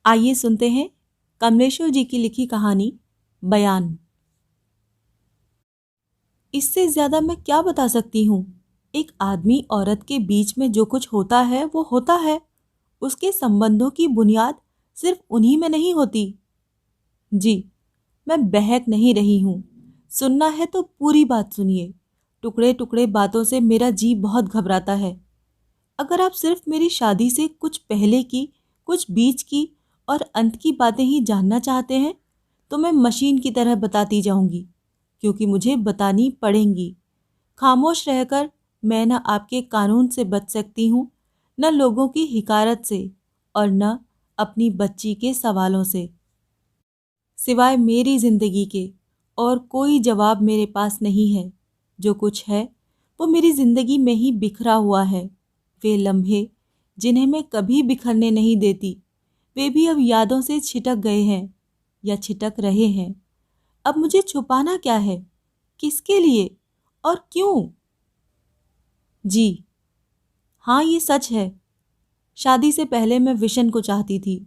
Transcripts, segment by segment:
आइए सुनते हैं कमलेश्वर जी की लिखी कहानी बयान। इससे ज्यादा मैं क्या बता सकती हूँ। एक आदमी औरत के बीच में जो कुछ होता है वो होता है। उसके संबंधों की बुनियाद सिर्फ उन्हीं में नहीं होती। जी, मैं बहक नहीं रही हूँ। सुनना है तो पूरी बात सुनिए। टुकड़े टुकड़े बातों से मेरा जी बहुत घबराता है। अगर आप सिर्फ मेरी शादी से कुछ पहले की, कुछ बीच की और अंत की बातें ही जानना चाहते हैं तो मैं मशीन की तरह बताती जाऊंगी, क्योंकि मुझे बतानी पड़ेंगी। खामोश रहकर मैं न आपके कानून से बच सकती हूँ, न लोगों की हिकारत से, और न अपनी बच्ची के सवालों से। सिवाय मेरी जिंदगी के और कोई जवाब मेरे पास नहीं है। जो कुछ है वो मेरी जिंदगी में ही बिखरा हुआ है। वे लम्हे जिन्हें मैं कभी बिखरने नहीं देती, वे भी अब यादों से छिटक गए हैं या छिटक रहे हैं। अब मुझे छुपाना क्या है, किसके लिए और क्यों? जी हाँ, ये सच है। शादी से पहले मैं विशन को चाहती थी,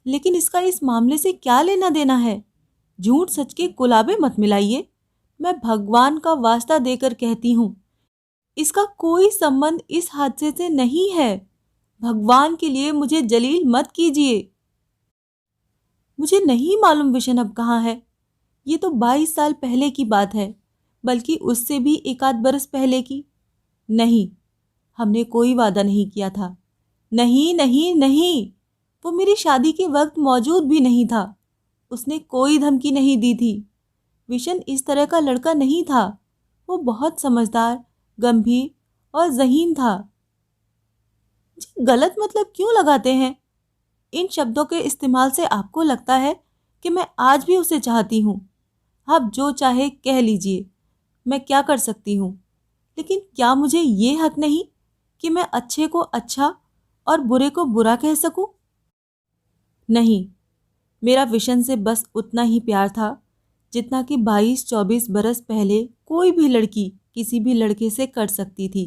लेकिन इसका इस मामले से क्या लेना देना है? झूठ सच के कुलाबे मत मिलाइए। मैं भगवान का वास्ता देकर कहती हूँ, इसका कोई संबंध इस हादसे से नहीं है। भगवान के लिए मुझे जलील मत कीजिए। मुझे नहीं मालूम विशन अब कहाँ है। ये तो 22 साल पहले की बात है, बल्कि उससे भी एक आध बरस पहले की। नहीं, हमने कोई वादा नहीं किया था। नहीं नहीं नहीं, वो मेरी शादी के वक्त मौजूद भी नहीं था। उसने कोई धमकी नहीं दी थी। विशन इस तरह का लड़का नहीं था। वो बहुत समझदार, गंभीर और ज़हीन था। जी, गलत मतलब क्यों लगाते हैं? इन शब्दों के इस्तेमाल से आपको लगता है कि मैं आज भी उसे चाहती हूँ। आप जो चाहे कह लीजिए, मैं क्या कर सकती हूँ। लेकिन क्या मुझे ये हक नहीं कि मैं अच्छे को अच्छा और बुरे को बुरा कह सकूं? नहीं, मेरा विशन से बस उतना ही प्यार था जितना कि 22-24 बरस पहले कोई भी लड़की किसी भी लड़के से कर सकती थी।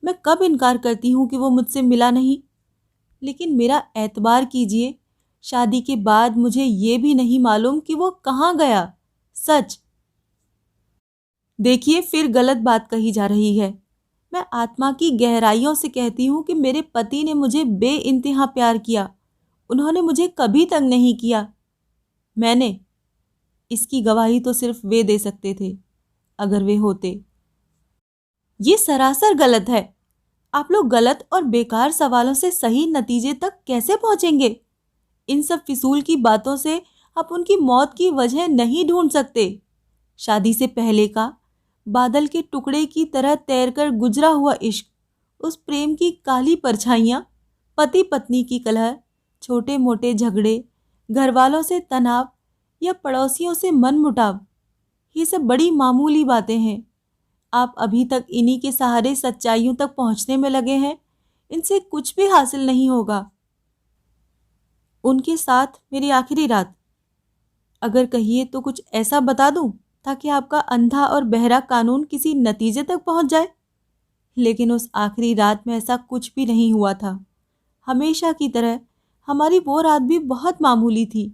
मैं कब इनकार करती हूँ कि वो मुझसे मिला नहीं। लेकिन मेरा एतबार कीजिए, शादी के बाद मुझे ये भी नहीं मालूम कि वो कहाँ गया। सच। देखिए, फिर गलत बात कही जा रही है। मैं आत्मा की गहराइयों से कहती हूँ कि मेरे पति ने मुझे बेइंतहा प्यार किया। उन्होंने मुझे कभी तंग नहीं किया। मैंने, इसकी गवाही तो सिर्फ वे दे सकते थे, अगर वे होते। ये सरासर गलत है। आप लोग गलत और बेकार सवालों से सही नतीजे तक कैसे पहुंचेंगे? इन सब फिजूल की बातों से आप उनकी मौत की वजह नहीं ढूंढ सकते। शादी से पहले का बादल के टुकड़े की तरह तैरकर गुजरा हुआ इश्क, उस प्रेम की काली परछाइयाँ, पति पत्नी की कलह, छोटे मोटे झगड़े, घर वालों से तनाव या पड़ोसियों से मनमुटाव, ये सब बड़ी मामूली बातें हैं। आप अभी तक इन्हीं के सहारे सच्चाइयों तक पहुंचने में लगे हैं। इनसे कुछ भी हासिल नहीं होगा। उनके साथ मेरी आखिरी रात, अगर कहिए तो कुछ ऐसा बता दूं ताकि आपका अंधा और बहरा कानून किसी नतीजे तक पहुंच जाए। लेकिन उस आखिरी रात में ऐसा कुछ भी नहीं हुआ था। हमेशा की तरह हमारी वो रात भी बहुत मामूली थी।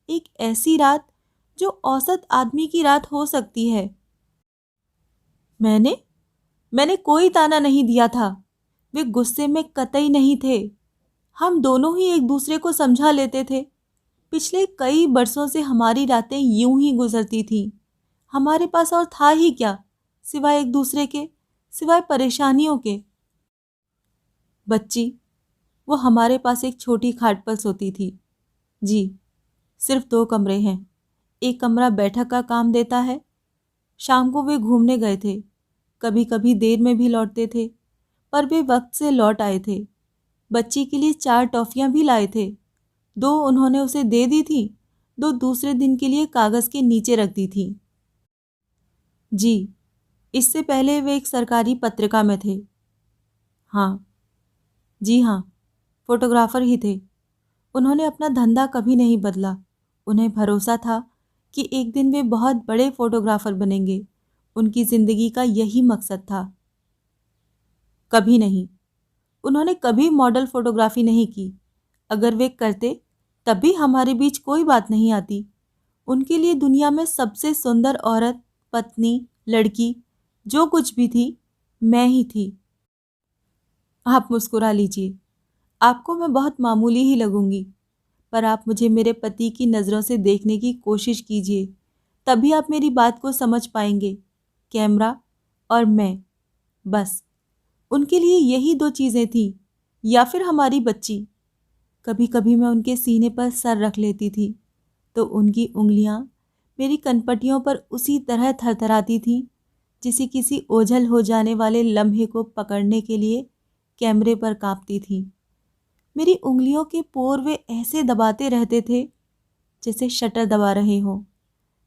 एक ऐसी रात जो औसत आदमी की रात हो सकती है। मैंने मैंने कोई ताना नहीं दिया था। वे गुस्से में कतई नहीं थे। हम दोनों ही एक दूसरे को समझा लेते थे। पिछले कई बरसों से हमारी रातें यूं ही गुजरती थीं। हमारे पास और था ही क्या, सिवाय एक दूसरे के, सिवाय परेशानियों के। बच्ची, वो हमारे पास एक छोटी खाट पर सोती थी। जी, सिर्फ 2 कमरे हैं। एक कमरा बैठक का काम देता है। शाम को वे घूमने गए थे। कभी कभी देर में भी लौटते थे, पर वे वक्त से लौट आए थे। बच्ची के लिए 4 टॉफियां भी लाए थे। 2 उन्होंने उसे दे दी थी, 2 दूसरे दिन के लिए कागज के नीचे रख दी थी। जी, इससे पहले वे एक सरकारी पत्रिका में थे। हाँ, जी हाँ, फोटोग्राफर ही थे। उन्होंने अपना धंधा कभी नहीं बदला। उन्हें भरोसा था कि एक दिन वे बहुत बड़े फोटोग्राफर बनेंगे। उनकी जिंदगी का यही मकसद था। कभी नहीं, उन्होंने कभी मॉडल फोटोग्राफी नहीं की। अगर वे करते तब भी हमारे बीच कोई बात नहीं आती। उनके लिए दुनिया में सबसे सुंदर औरत, पत्नी, लड़की, जो कुछ भी थी, मैं ही थी। आप मुस्कुरा लीजिए। आपको मैं बहुत मामूली ही लगूंगी, पर आप मुझे मेरे पति की नज़रों से देखने की कोशिश कीजिए, तभी आप मेरी बात को समझ पाएंगे। कैमरा और मैं, बस उनके लिए यही दो चीज़ें थी, या फिर हमारी बच्ची। कभी कभी मैं उनके सीने पर सर रख लेती थी तो उनकी उंगलियां मेरी कनपटियों पर उसी तरह थरथराती थीं जिसे किसी ओझल हो जाने वाले लम्हे को पकड़ने के लिए कैमरे पर कांपती थी। मेरी उंगलियों के पोर वे ऐसे दबाते रहते थे जैसे शटर दबा रहे हों।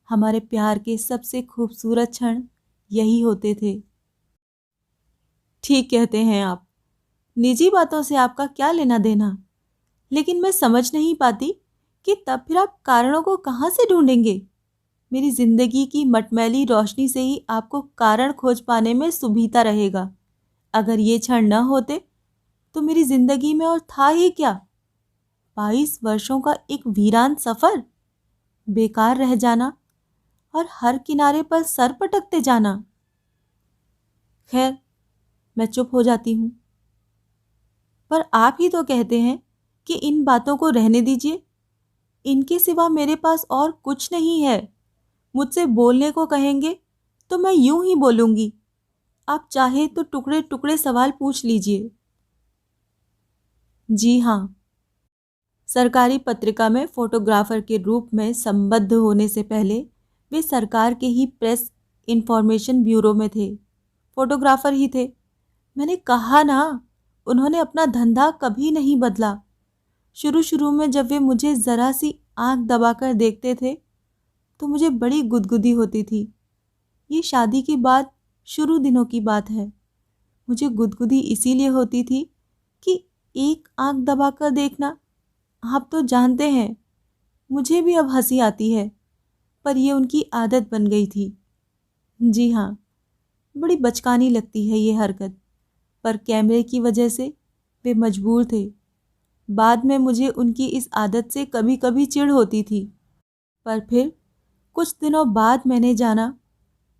हमारे प्यार के सबसे खूबसूरत क्षण यही होते थे। ठीक कहते हैं आप, निजी बातों से आपका क्या लेना देना, लेकिन मैं समझ नहीं पाती कि तब फिर आप कारणों को कहाँ से ढूंढेंगे। मेरी जिंदगी की मटमैली रोशनी से ही आपको कारण खोज पाने में सुविधा रहेगा। अगर ये क्षण न होते तो मेरी जिंदगी में और था ही क्या। 22 वर्षों का एक वीरान सफर, बेकार रह जाना और हर किनारे पर सर पटकते जाना। खैर, मैं चुप हो जाती हूँ। पर आप ही तो कहते हैं कि इन बातों को रहने दीजिए, इनके सिवा मेरे पास और कुछ नहीं है। मुझसे बोलने को कहेंगे तो मैं यूं ही बोलूंगी। आप चाहे तो टुकड़े टुकड़े सवाल पूछ लीजिए। जी हाँ, सरकारी पत्रिका में फोटोग्राफर के रूप में संबद्ध होने से पहले वे सरकार के ही प्रेस इंफॉर्मेशन ब्यूरो में थे। फोटोग्राफर ही थे। मैंने कहा ना, उन्होंने अपना धंधा कभी नहीं बदला। शुरू शुरू में जब वे मुझे ज़रा सी आंख दबाकर देखते थे तो मुझे बड़ी गुदगुदी होती थी। ये शादी के बाद शुरू दिनों की बात है। मुझे गुदगुदी इसीलिए होती थी कि एक आंख दबाकर देखना, आप तो जानते हैं, मुझे भी अब हंसी आती है, पर यह उनकी आदत बन गई थी। जी हाँ, बड़ी बचकानी लगती है ये हरकत, पर कैमरे की वजह से वे मजबूर थे। बाद में मुझे उनकी इस आदत से कभी कभी चिढ़ होती थी, पर फिर कुछ दिनों बाद मैंने जाना,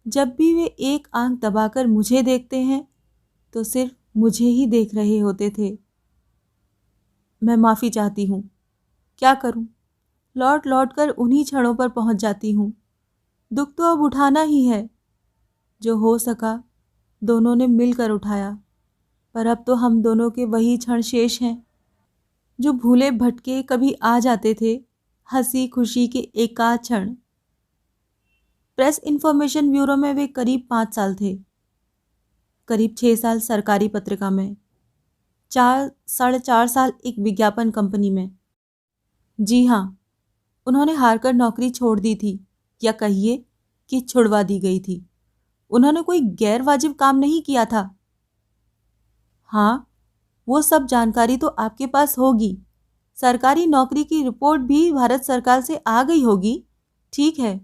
जब भी वे एक आंख दबाकर मुझे देखते हैं तो सिर्फ मुझे ही देख रहे होते थे। मैं माफ़ी चाहती हूँ। क्या करूँ, लौट लौट कर उन्हीं क्षणों पर पहुँच जाती हूँ। दुख तो अब उठाना ही है। जो हो सका दोनों ने मिलकर उठाया, पर अब तो हम दोनों के वही क्षण शेष हैं जो भूले भटके कभी आ जाते थे, हंसी खुशी के एकाध क्षण। प्रेस इंफॉर्मेशन ब्यूरो में वे करीब 5 साल थे, करीब 6 साल सरकारी पत्रिका में, 4 साढ़े 4 साल एक विज्ञापन कंपनी में। जी हाँ, उन्होंने हार कर नौकरी छोड़ दी थी, या कहिए कि छुड़वा दी गई थी। उन्होंने कोई गैर वाजिब काम नहीं किया था। हाँ, वो सब जानकारी तो आपके पास होगी। सरकारी नौकरी की रिपोर्ट भी भारत सरकार से आ गई होगी। ठीक है,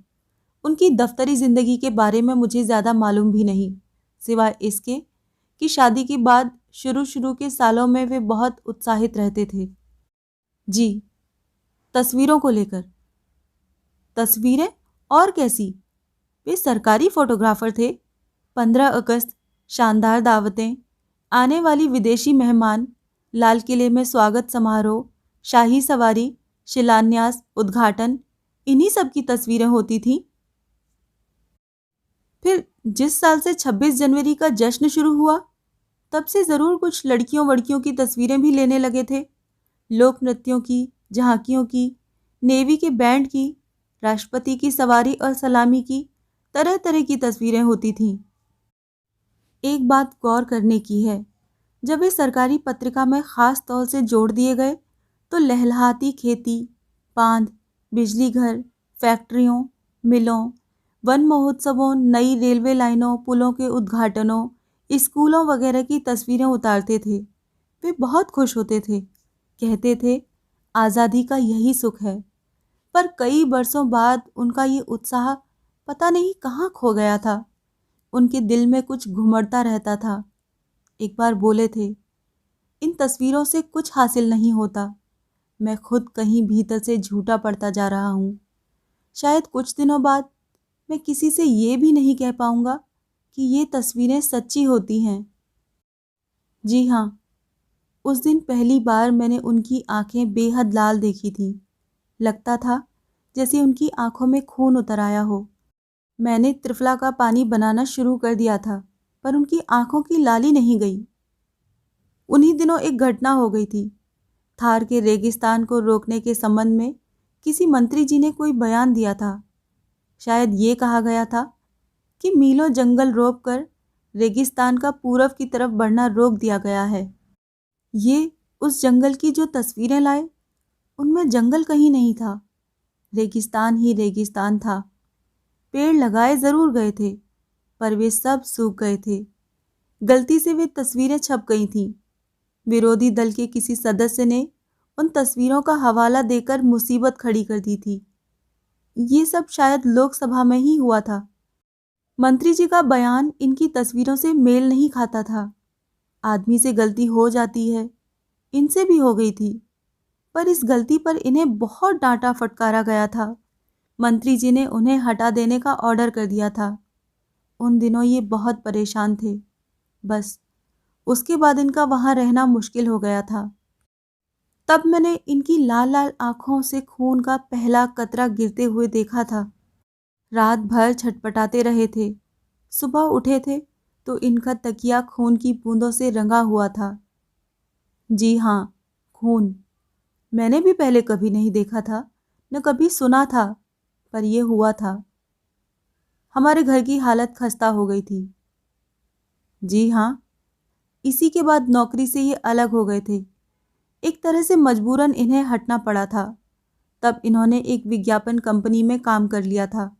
उनकी दफ्तरी जिंदगी के बारे में मुझे ज़्यादा मालूम भी नहीं, सिवाय इसके कि शादी के बाद शुरू शुरू के सालों में वे बहुत उत्साहित रहते थे। जी, तस्वीरों को लेकर। तस्वीरें? और कैसी? वे सरकारी फोटोग्राफर थे। 15 अगस्त, शानदार दावतें, आने वाली विदेशी मेहमान, लाल किले में स्वागत समारोह, शाही सवारी, शिलान्यास, उद्घाटन, इन्हीं सब की तस्वीरें होती थीं। फिर जिस साल से 26 जनवरी का जश्न शुरू हुआ, तब से ज़रूर कुछ लड़कियों वड़कियों की तस्वीरें भी लेने लगे थे। लोक नृत्यों की, झांकियों की, नेवी के बैंड की, राष्ट्रपति की सवारी और सलामी की, तरह तरह की तस्वीरें होती थीं। एक बात गौर करने की है, जब वे सरकारी पत्रिका में ख़ास तौर से जोड़ दिए गए तो लहलहाती खेती, बांध, बिजली घर, फैक्ट्रियों, मिलों, वन महोत्सवों, नई रेलवे लाइनों, पुलों के उद्घाटनों, स्कूलों वगैरह की तस्वीरें उतारते थे। वे बहुत खुश होते थे, कहते थे आज़ादी का यही सुख है। पर कई बरसों बाद उनका ये उत्साह पता नहीं कहाँ खो गया था। उनके दिल में कुछ घुमड़ता रहता था। एक बार बोले थे, इन तस्वीरों से कुछ हासिल नहीं होता, मैं खुद कहीं भीतर से झूठा पड़ता जा रहा हूँ। शायद कुछ दिनों बाद मैं किसी से ये भी नहीं कह पाऊँगा कि ये तस्वीरें सच्ची होती हैं। जी हाँ, उस दिन पहली बार मैंने उनकी आंखें बेहद लाल देखी थीं। लगता था जैसे उनकी आंखों में खून उतर आया हो। मैंने त्रिफला का पानी बनाना शुरू कर दिया था, पर उनकी आंखों की लाली नहीं गई। उन्हीं दिनों एक घटना हो गई थी। थार के रेगिस्तान को रोकने के संबंध में किसी मंत्री जी ने कोई बयान दिया था। शायद ये कहा गया था कि मीलों जंगल रोककर रेगिस्तान का पूरब की तरफ बढ़ना रोक दिया गया है। ये उस जंगल की जो तस्वीरें लाए, उनमें जंगल कहीं नहीं था, रेगिस्तान ही रेगिस्तान था। पेड़ लगाए जरूर गए थे, पर वे सब सूख गए थे। गलती से वे तस्वीरें छप गई थीं। विरोधी दल के किसी सदस्य ने उन तस्वीरों का हवाला देकर मुसीबत खड़ी कर दी थी। ये सब शायद लोकसभा में ही हुआ था। मंत्री जी का बयान इनकी तस्वीरों से मेल नहीं खाता था। आदमी से गलती हो जाती है, इनसे भी हो गई थी, पर इस गलती पर इन्हें बहुत डांटा फटकारा गया था। मंत्री जी ने उन्हें हटा देने का ऑर्डर कर दिया था। उन दिनों ये बहुत परेशान थे। बस उसके बाद इनका वहां रहना मुश्किल हो गया था। तब मैंने इनकी लाल लाल आंखों से खून का पहला कतरा गिरते हुए देखा था। रात भर छटपटाते रहे थे। सुबह उठे थे तो इनका तकिया खून की बूंदों से रंगा हुआ था। जी हाँ, खून। मैंने भी पहले कभी नहीं देखा था, न कभी सुना था, पर यह हुआ था। हमारे घर की हालत खस्ता हो गई थी। जी हाँ, इसी के बाद नौकरी से ये अलग हो गए थे। एक तरह से मजबूरन इन्हें हटना पड़ा था। तब इन्होंने एक विज्ञापन कंपनी में काम कर लिया था।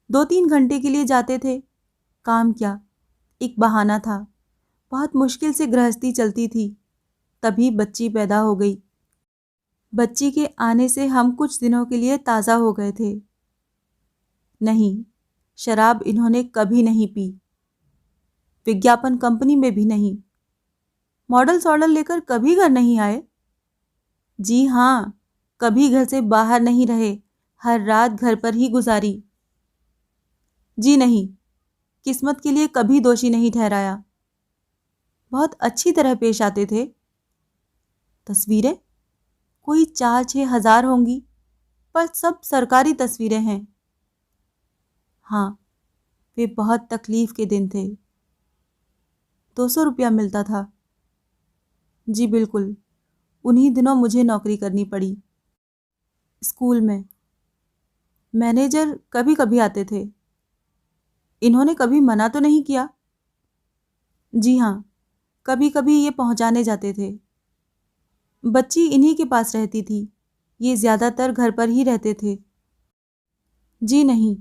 2-3 घंटे के लिए जाते थे। काम क्या, एक बहाना था। बहुत मुश्किल से गृहस्थी चलती थी। तभी बच्ची पैदा हो गई। बच्ची के आने से हम कुछ दिनों के लिए ताज़ा हो गए थे। नहीं, शराब इन्होंने कभी नहीं पी, विज्ञापन कंपनी में भी नहीं। मॉडल सॉडल लेकर कभी घर नहीं आए। जी हाँ, कभी घर से बाहर नहीं रहे, हर रात घर पर ही गुजारी। जी नहीं, किस्मत के लिए कभी दोषी नहीं ठहराया। बहुत अच्छी तरह पेश आते थे। तस्वीरें कोई 4-6 हजार होंगी, पर सब सरकारी तस्वीरें हैं। हाँ, वे बहुत तकलीफ के दिन थे। 200 रुपया मिलता था। जी बिल्कुल, उन्हीं दिनों मुझे नौकरी करनी पड़ी। स्कूल में मैनेजर कभी कभी आते थे। इन्होंने कभी मना तो नहीं किया। जी हाँ, कभी कभी ये पहुंचाने जाते थे। बच्ची इन्हीं के पास रहती थी। ये ज़्यादातर घर पर ही रहते थे। जी नहीं,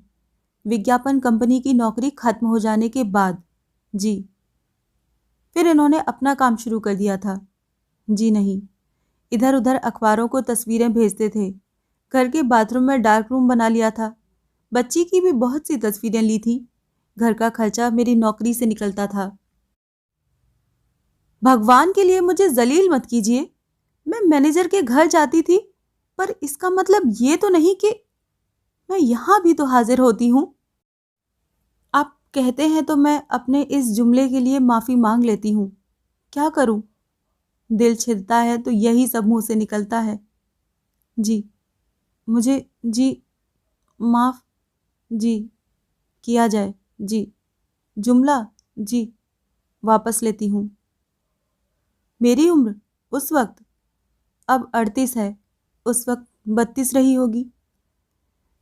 विज्ञापन कंपनी की नौकरी खत्म हो जाने के बाद। जी, फिर इन्होंने अपना काम शुरू कर दिया था। जी नहीं, इधर उधर अखबारों को तस्वीरें भेजते थे। घर के बाथरूम में डार्क रूम बना लिया था। बच्ची की भी बहुत सी तस्वीरें ली थी। घर का खर्चा मेरी नौकरी से निकलता था। भगवान के लिए मुझे जलील मत कीजिए। मैं मैनेजर के घर जाती थी, पर इसका मतलब ये तो नहीं कि मैं यहाँ भी तो हाजिर होती हूँ। आप कहते हैं तो मैं अपने इस जुमले के लिए माफ़ी मांग लेती हूँ। क्या करूँ? दिल छिदता है तो यही सब मुंह से निकलता है। जी, मुझे जी माफ़ जी किया जाए। जी, जुमला जी वापस लेती हूँ। मेरी उम्र उस वक्त अब 38 है, उस वक्त 32 रही होगी।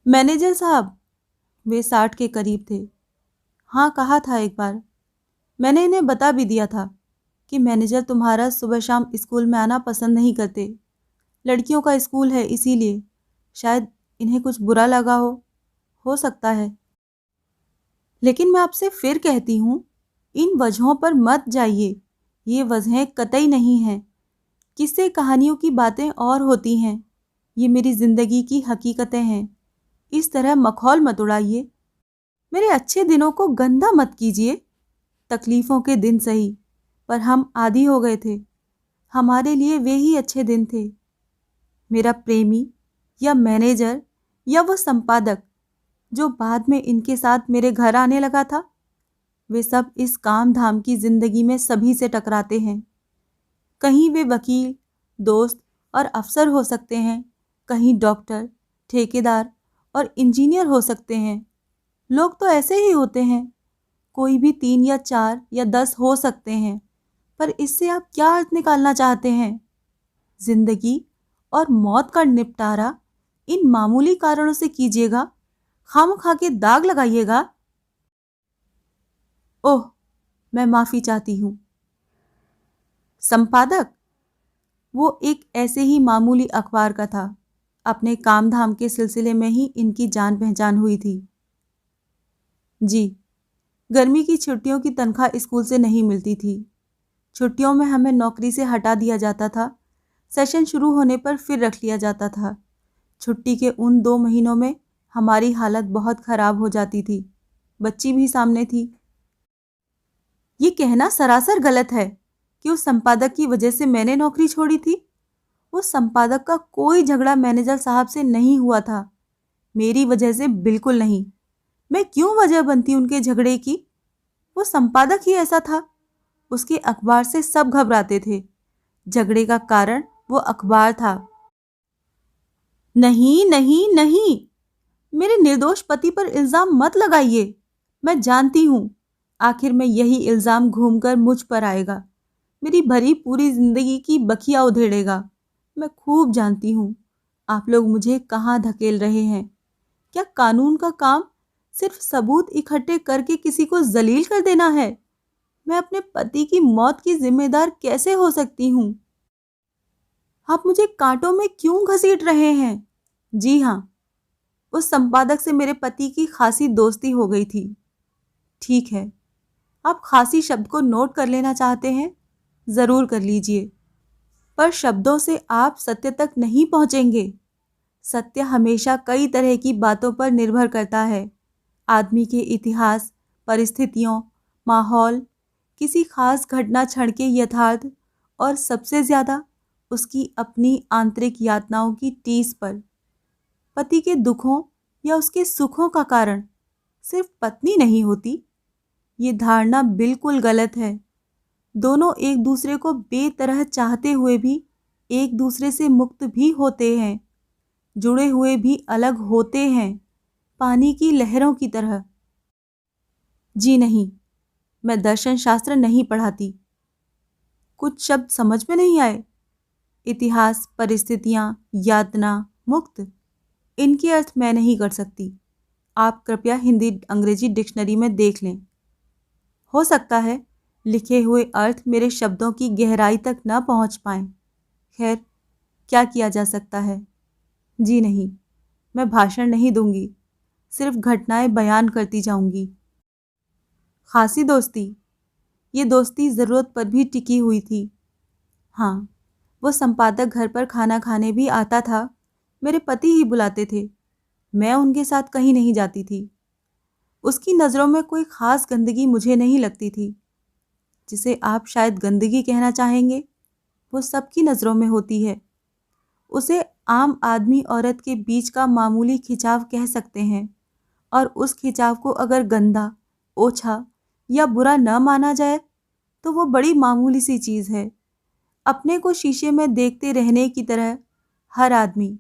मैनेजर साहब, वे 60 के करीब थे। हाँ, कहा था एक बार। मैंने इन्हें बता भी दिया था कि मैनेजर तुम्हारा सुबह शाम स्कूल में आना पसंद नहीं करते। लड़कियों का स्कूल है, इसीलिए। शायद इन्हें कुछ बुरा लगा हो सकता है। लेकिन मैं आपसे फिर कहती हूँ, इन वजहों पर मत जाइए। ये वजहें कतई नहीं हैं। किस्से कहानियों की बातें और होती हैं। ये मेरी जिंदगी की हकीकतें हैं। इस तरह मखौल मत उड़ाइए। मेरे अच्छे दिनों को गंदा मत कीजिए। तकलीफों के दिन सही, पर हम आदी हो गए थे। हमारे लिए वे ही अच्छे दिन थे। मेरा प्रेमी या मैनेजर या वो संपादक जो बाद में इनके साथ मेरे घर आने लगा था, वे सब इस काम धाम की जिंदगी में सभी से टकराते हैं। कहीं वे वकील, दोस्त और अफसर हो सकते हैं, कहीं डॉक्टर, ठेकेदार और इंजीनियर हो सकते हैं। लोग तो ऐसे ही होते हैं। कोई भी 3 या 4 या 10 हो सकते हैं, पर इससे आप क्या अर्थ निकालना चाहते हैं? जिंदगी और मौत का निपटारा इन मामूली कारणों से कीजिएगा, खामखा के दाग लगाइएगा। ओह, मैं माफी चाहती हूँ। संपादक वो एक ऐसे ही मामूली अखबार का था। अपने काम धाम के सिलसिले में ही इनकी जान पहचान हुई थी। जी, गर्मी की छुट्टियों की तनख्वाह स्कूल से नहीं मिलती थी। छुट्टियों में हमें नौकरी से हटा दिया जाता था। सेशन शुरू होने पर फिर रख लिया जाता था। छुट्टी के उन 2 महीनों में हमारी हालत बहुत खराब हो जाती थी। बच्ची भी सामने थी। ये कहना सरासर गलत है कि उस संपादक की वजह से मैंने नौकरी छोड़ी थी। उस संपादक का कोई झगड़ा मैनेजर साहब से नहीं हुआ था। मेरी वजह से बिल्कुल नहीं। मैं क्यों वजह बनती उनके झगड़े की? वो संपादक ही ऐसा था। उसके अखबार से सब घबराते थे। झगड़े का कारण वो अखबार था। नहीं नहीं नहीं, मेरे निर्दोष पति पर इल्जाम मत लगाइए। मैं जानती हूँ आखिर में यही इल्जाम घूमकर मुझ पर आएगा, मेरी भरी पूरी जिंदगी की बखिया उधेड़ेगा। मैं खूब जानती हूँ आप लोग मुझे कहाँ धकेल रहे हैं। क्या कानून का काम सिर्फ सबूत इकट्ठे करके किसी को जलील कर देना है? मैं अपने पति की मौत की जिम्मेदार कैसे हो सकती हूँ? आप मुझे कांटों में क्यों घसीट रहे हैं? जी हाँ, उस संपादक से मेरे पति की खासी दोस्ती हो गई थी। ठीक है, आप खासी शब्द को नोट कर लेना चाहते हैं, जरूर कर लीजिए, पर शब्दों से आप सत्य तक नहीं पहुंचेंगे। सत्य हमेशा कई तरह की बातों पर निर्भर करता है। आदमी के इतिहास, परिस्थितियों, माहौल, किसी खास घटना क्षण के यथार्थ और सबसे ज्यादा उसकी अपनी आंतरिक यातनाओं की टीस पर। पति के दुखों या उसके सुखों का कारण सिर्फ पत्नी नहीं होती। ये धारणा बिल्कुल गलत है। दोनों एक दूसरे को बेतरह चाहते हुए भी एक दूसरे से मुक्त भी होते हैं, जुड़े हुए भी अलग होते हैं, पानी की लहरों की तरह। जी नहीं, मैं दर्शन शास्त्र नहीं पढ़ाती। कुछ शब्द समझ में नहीं आए? इतिहास, परिस्थितियां, यातना, मुक्त, इनके अर्थ मैं नहीं कर सकती। आप कृपया हिंदी अंग्रेजी डिक्शनरी में देख लें। हो सकता है लिखे हुए अर्थ मेरे शब्दों की गहराई तक न पहुंच पाएं। खैर, क्या किया जा सकता है। जी नहीं, मैं भाषण नहीं दूंगी, सिर्फ घटनाएं बयान करती जाऊंगी। खासी दोस्ती, ये दोस्ती ज़रूरत पर भी टिकी हुई थी। हाँ, वो संपादक घर पर खाना खाने भी आता था। मेरे पति ही बुलाते थे। मैं उनके साथ कहीं नहीं जाती थी। उसकी नज़रों में कोई खास गंदगी मुझे नहीं लगती थी। जिसे आप शायद गंदगी कहना चाहेंगे, वो सबकी नज़रों में होती है। उसे आम आदमी औरत के बीच का मामूली खिंचाव कह सकते हैं, और उस खिंचाव को अगर गंदा, ओछा या बुरा न माना जाए तो वो बड़ी मामूली सी चीज़ है। अपने को शीशे में देखते रहने की तरह हर आदमी,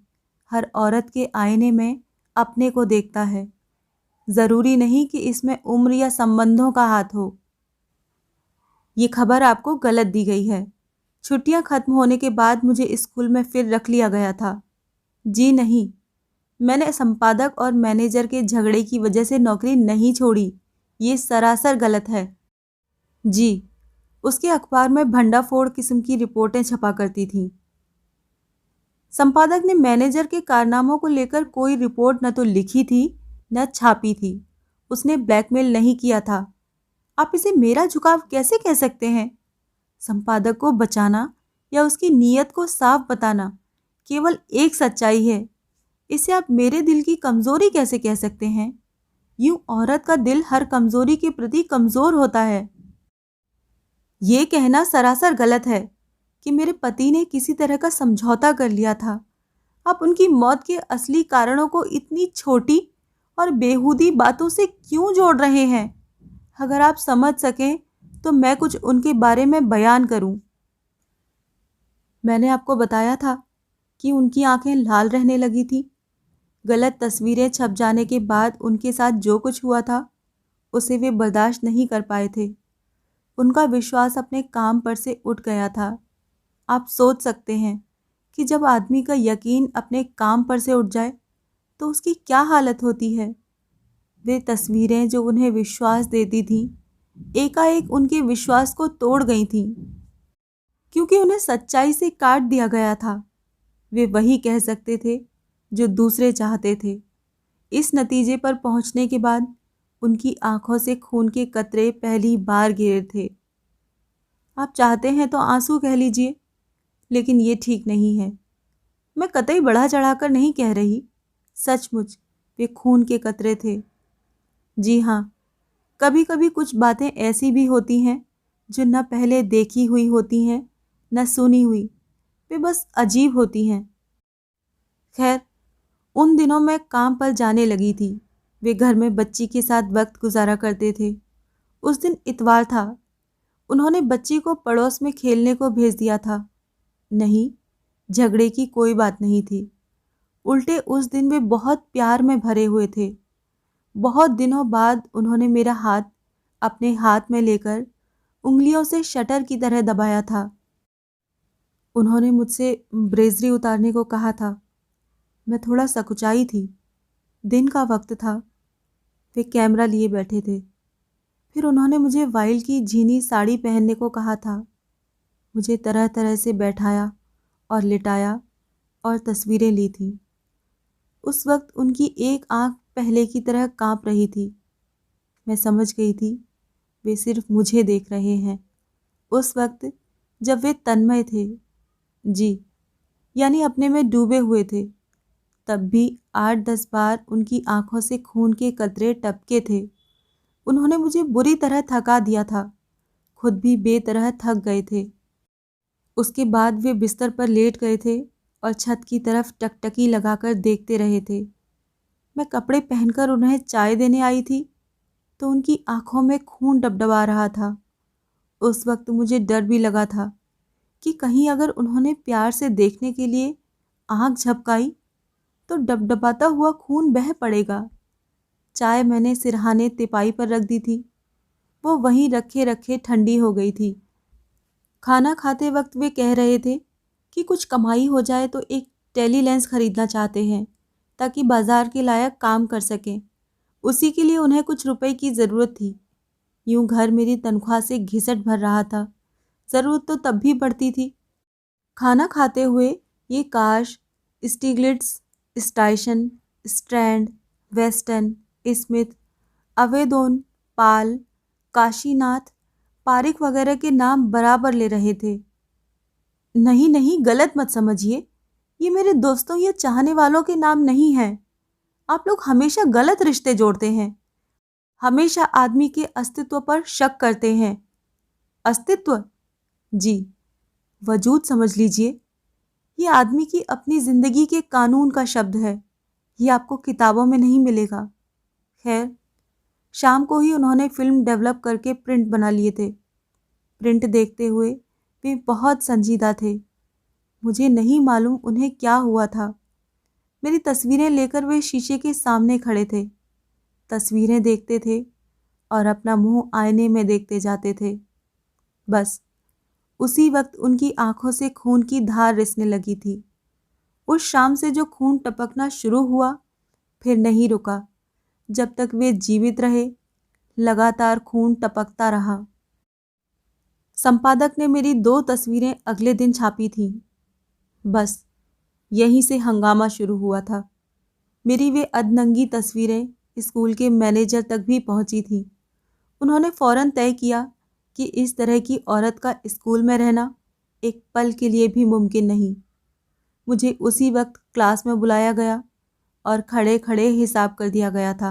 हर औरत के आईने में अपने को देखता है। ज़रूरी नहीं कि इसमें उम्र या संबंधों का हाथ हो। ये खबर आपको गलत दी गई है। छुट्टियां खत्म होने के बाद मुझे स्कूल में फिर रख लिया गया था। जी नहीं, मैंने संपादक और मैनेजर के झगड़े की वजह से नौकरी नहीं छोड़ी। ये सरासर गलत है। जी, उसके अखबार में भंडाफोड़ किस्म की रिपोर्टें छपा करती थीं। संपादक ने मैनेजर के कारनामों को लेकर कोई रिपोर्ट न तो लिखी थी न छापी थी। उसने ब्लैकमेल नहीं किया था। आप इसे मेरा झुकाव कैसे कह सकते हैं? संपादक को बचाना या उसकी नीयत को साफ बताना केवल एक सच्चाई है। इसे आप मेरे दिल की कमजोरी कैसे कह सकते हैं? यूं औरत का दिल हर कमजोरी के प्रति कमजोर होता है। ये कहना सरासर गलत है कि मेरे पति ने किसी तरह का समझौता कर लिया था। आप उनकी मौत के असली कारणों को इतनी छोटी और बेहूदी बातों से क्यों जोड़ रहे हैं? अगर आप समझ सकें तो मैं कुछ उनके बारे में बयान करूं। मैंने आपको बताया था कि उनकी आंखें लाल रहने लगी थी। गलत तस्वीरें छप जाने के बाद उनके साथ जो कुछ हुआ था उसे वे बर्दाश्त नहीं कर पाए थे। उनका विश्वास अपने काम पर से उठ गया था। आप सोच सकते हैं कि जब आदमी का यकीन अपने काम पर से उठ जाए तो उसकी क्या हालत होती है। वे तस्वीरें जो उन्हें विश्वास देती थीं, एकाएक उनके विश्वास को तोड़ गई थीं, क्योंकि उन्हें सच्चाई से काट दिया गया था। वे वही कह सकते थे जो दूसरे चाहते थे। इस नतीजे पर पहुंचने के बाद उनकी आंखों से खून के कतरे पहली बार गिरे थे। आप चाहते हैं तो आंसू कह लीजिए, लेकिन ये ठीक नहीं है। मैं कतई बढ़ा चढ़ाकर नहीं कह रही, सचमुच वे खून के कतरे थे। जी हाँ, कभी कभी कुछ बातें ऐसी भी होती हैं जो न पहले देखी हुई होती हैं न सुनी हुई, वे बस अजीब होती हैं। खैर, उन दिनों मैं काम पर जाने लगी थी। वे घर में बच्ची के साथ वक्त गुजारा करते थे। उस दिन इतवार था। उन्होंने बच्ची को पड़ोस में खेलने को भेज दिया था। नहीं, झगड़े की कोई बात नहीं थी। उल्टे उस दिन वे बहुत प्यार में भरे हुए थे। बहुत दिनों बाद उन्होंने मेरा हाथ अपने हाथ में लेकर उंगलियों से शटर की तरह दबाया था। उन्होंने मुझसे ब्रेसरी उतारने को कहा था। मैं थोड़ा सकुचाई थी। दिन का वक्त था। वे कैमरा लिए बैठे थे। फिर उन्होंने मुझे वाइल्ड की झीनी साड़ी पहनने को कहा था। मुझे तरह तरह से बैठाया और लिटाया और तस्वीरें ली थीं। उस वक्त उनकी एक आंख पहले की तरह कांप रही थी। मैं समझ गई थी वे सिर्फ मुझे देख रहे हैं। उस वक्त जब वे तन्मय थे, जी, यानी अपने में डूबे हुए थे, तब भी 8-10 बार उनकी आंखों से खून के कतरे टपके थे। उन्होंने मुझे बुरी तरह थका दिया था। खुद भी बेतरह थक गए थे। उसके बाद वे बिस्तर पर लेट गए थे और छत की तरफ टकटकी लगाकर देखते रहे थे। मैं कपड़े पहनकर उन्हें चाय देने आई थी तो उनकी आंखों में खून डबडबा रहा था। उस वक्त मुझे डर भी लगा था कि कहीं अगर उन्होंने प्यार से देखने के लिए आंख झपकाई तो डबडबाता हुआ खून बह पड़ेगा। चाय मैंने सिरहाने तिपाई पर रख दी थी। वो वहीं रखे रखे ठंडी हो गई थी। खाना खाते वक्त वे कह रहे थे कि कुछ कमाई हो जाए तो एक टेली लेंस खरीदना चाहते हैं ताकि बाजार के लायक काम कर सकें। उसी के लिए उन्हें कुछ रुपए की ज़रूरत थी। यूं घर मेरी तनख्वाह से घिसट भर रहा था। ज़रूरत तो तब भी पड़ती थी। खाना खाते हुए ये काश, स्टिग्लिट्स, स्टाइशन, स्ट्रैंड, वेस्टन, स्मिथ, अवेदोन, पाल, काशीनाथ, पारिक वगैरह के नाम बराबर ले रहे थे। नहीं नहीं, गलत मत समझिए। ये मेरे दोस्तों या चाहने वालों के नाम नहीं हैं। आप लोग हमेशा गलत रिश्ते जोड़ते हैं। हमेशा आदमी के अस्तित्व पर शक करते हैं। अस्तित्व? जी, वजूद समझ लीजिए। ये आदमी की अपनी जिंदगी के कानून का शब्द है। ये आपको किताबों में नहीं मिलेगा। खैर, शाम को ही उन्होंने फिल्म डेवलप करके प्रिंट बना लिए थे। प्रिंट देखते हुए वे बहुत संजीदा थे। मुझे नहीं मालूम उन्हें क्या हुआ था। मेरी तस्वीरें लेकर वे शीशे के सामने खड़े थे। तस्वीरें देखते थे और अपना मुंह आईने में देखते जाते थे। बस उसी वक्त उनकी आंखों से खून की धार रिसने लगी थी। उस शाम से जो खून टपकना शुरू हुआ फिर नहीं रुका। जब तक वे जीवित रहे लगातार खून टपकता रहा। संपादक ने मेरी 2 तस्वीरें अगले दिन छापी थीं। बस यहीं से हंगामा शुरू हुआ था। मेरी वे अधनंगी तस्वीरें स्कूल के मैनेजर तक भी पहुंची थीं। उन्होंने फौरन तय किया कि इस तरह की औरत का स्कूल में रहना एक पल के लिए भी मुमकिन नहीं। मुझे उसी वक्त क्लास में बुलाया गया और खड़े खड़े हिसाब कर दिया गया था।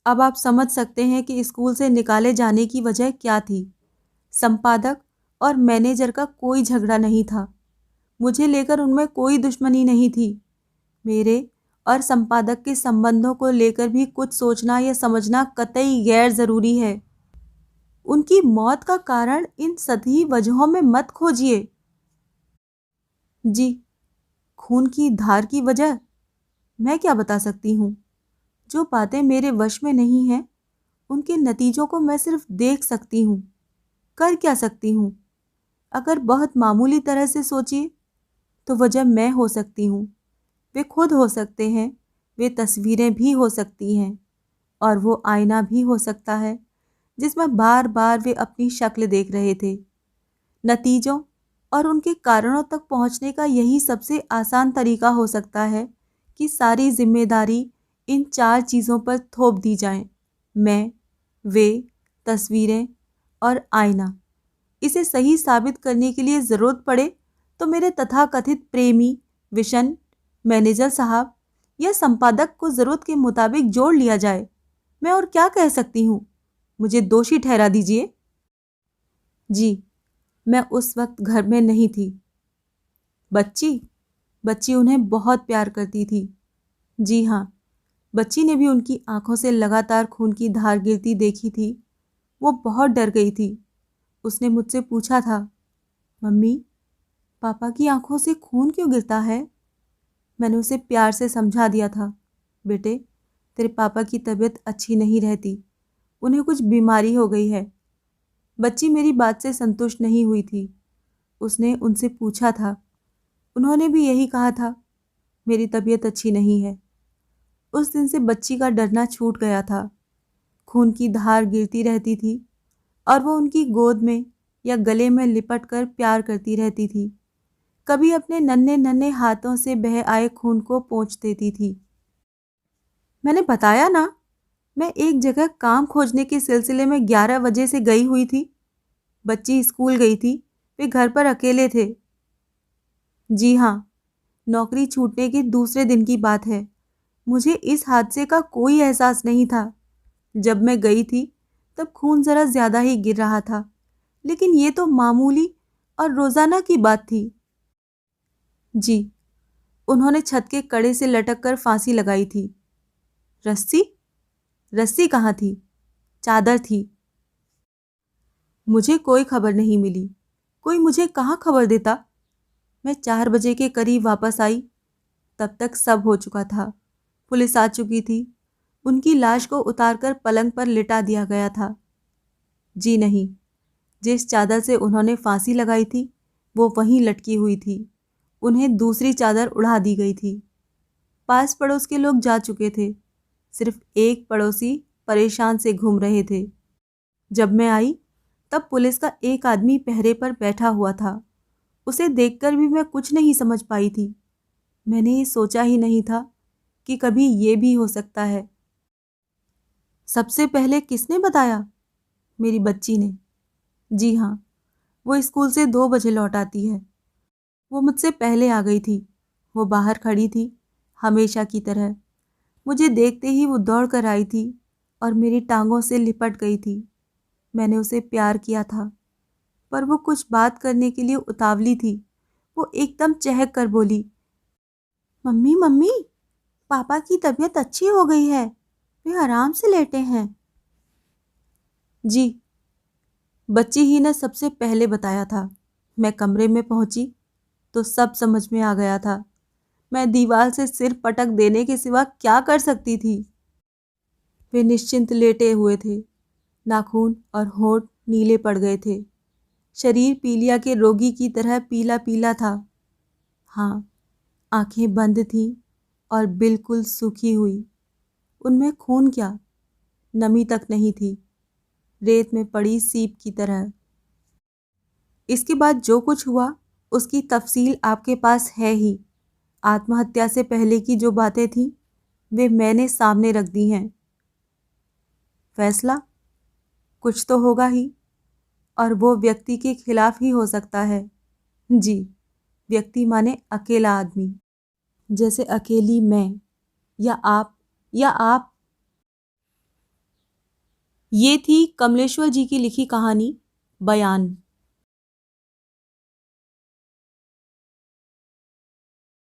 अब आप समझ सकते हैं कि स्कूल से निकाले जाने की वजह क्या थी। संपादक और मैनेजर का कोई झगड़ा नहीं था। मुझे लेकर उनमें कोई दुश्मनी नहीं थी। मेरे और संपादक के संबंधों को लेकर भी कुछ सोचना या समझना कतई गैर जरूरी है। उनकी मौत का कारण इन सभी वजहों में मत खोजिए। जी, खून की धार की वजह मैं क्या बता सकती हूँ। जो बातें मेरे वश में नहीं हैं, उनके नतीजों को मैं सिर्फ देख सकती हूँ। कर क्या सकती हूँ? अगर बहुत मामूली तरह से सोचिए तो वजह मैं हो सकती हूँ, वे खुद हो सकते हैं, वे तस्वीरें भी हो सकती हैं, और वो आईना भी हो सकता है जिसमें बार बार वे अपनी शक्ल देख रहे थे। नतीजों और उनके कारणों तक पहुंचने का यही सबसे आसान तरीका हो सकता है कि सारी जिम्मेदारी इन चार चीज़ों पर थोप दी जाए। मैं, वे, तस्वीरें और आईना। इसे सही साबित करने के लिए ज़रूरत पड़े तो मेरे तथाकथित प्रेमी, विशन, मैनेजर साहब या संपादक को ज़रूरत के मुताबिक जोड़ लिया जाए। मैं और क्या कह सकती हूँ? मुझे दोषी ठहरा दीजिए। जी, मैं उस वक्त घर में नहीं थी। बच्ची बच्ची उन्हें बहुत प्यार करती थी। जी हाँ, बच्ची ने भी उनकी आंखों से लगातार खून की धार गिरती देखी थी। वो बहुत डर गई थी। उसने मुझसे पूछा था, मम्मी, पापा की आंखों से खून क्यों गिरता है? मैंने उसे प्यार से समझा दिया था, बेटे, तेरे पापा की तबीयत अच्छी नहीं रहती, उन्हें कुछ बीमारी हो गई है। बच्ची मेरी बात से संतुष्ट नहीं हुई थी। उसने उनसे पूछा था, उन्होंने भी यही कहा था, मेरी तबीयत अच्छी नहीं है। उस दिन से बच्ची का डरना छूट गया था। खून की धार गिरती रहती थी और वो उनकी गोद में या गले में लिपट कर प्यार करती रहती थी। कभी अपने नन्हे नन्हे हाथों से बह आए खून को पोंछ देती थी। मैंने बताया ना, मैं एक जगह काम खोजने के सिलसिले में 11 बजे से गई हुई थी। बच्ची स्कूल गई थी, वे घर पर अकेले थे। जी हाँ, नौकरी छूटने के दूसरे दिन की बात है। मुझे इस हादसे का कोई एहसास नहीं था। जब मैं गई थी तब खून ज़रा ज़्यादा ही गिर रहा था, लेकिन ये तो मामूली और रोज़ाना की बात थी। जी, उन्होंने छत के कड़े से लटक कर फांसी लगाई थी। रस्सी? रस्सी कहाँ थी? चादर थी। मुझे कोई खबर नहीं मिली। कोई मुझे कहाँ खबर देता? मैं 4 बजे के करीब वापस आई। तब तक सब हो चुका था। पुलिस आ चुकी थी। उनकी लाश को उतारकर पलंग पर लिटा दिया गया था। जी नहीं, जिस चादर से उन्होंने फांसी लगाई थी वो वहीं लटकी हुई थी। उन्हें दूसरी चादर उड़ा दी गई थी। पास पड़ोस के लोग जा चुके थे। सिर्फ एक पड़ोसी परेशान से घूम रहे थे। जब मैं आई तब पुलिस का एक आदमी पहरे पर बैठा हुआ था। उसे देखकर भी मैं कुछ नहीं समझ पाई थी। मैंने ये सोचा ही नहीं था कि कभी ये भी हो सकता है। सबसे पहले किसने बताया? मेरी बच्ची ने। जी हाँ, वो स्कूल से 2 बजे लौट आती है। वो मुझसे पहले आ गई थी। वो बाहर खड़ी थी, हमेशा की तरह। मुझे देखते ही वो दौड़ कर आई थी और मेरी टांगों से लिपट गई थी। मैंने उसे प्यार किया था, पर वो कुछ बात करने के लिए उतावली थी। वो एकदम चहक कर बोली, मम्मी मम्मी, पापा की तबीयत अच्छी हो गई है, वे आराम से लेटे हैं। जी, बच्ची ही ने सबसे पहले बताया था। मैं कमरे में पहुंची तो सब समझ में आ गया था। मैं दीवार से सिर पटक देने के सिवा क्या कर सकती थी। वे निश्चिंत लेटे हुए थे। नाखून और होंठ नीले पड़ गए थे। शरीर पीलिया के रोगी की तरह पीला पीला था। हाँ, आंखें बंद थीं और बिल्कुल सूखी हुई। उनमें खून क्या, नमी तक नहीं थी, रेत में पड़ी सीप की तरह। इसके बाद जो कुछ हुआ उसकी तफसील आपके पास है ही। आत्महत्या से पहले की जो बातें थीं वे मैंने सामने रख दी हैं। फैसला कुछ तो होगा ही, और वो व्यक्ति के खिलाफ ही हो सकता है। जी, व्यक्ति माने अकेला आदमी, जैसे अकेली मैं या आप। ये थी कमलेश्वर जी की लिखी कहानी बयान।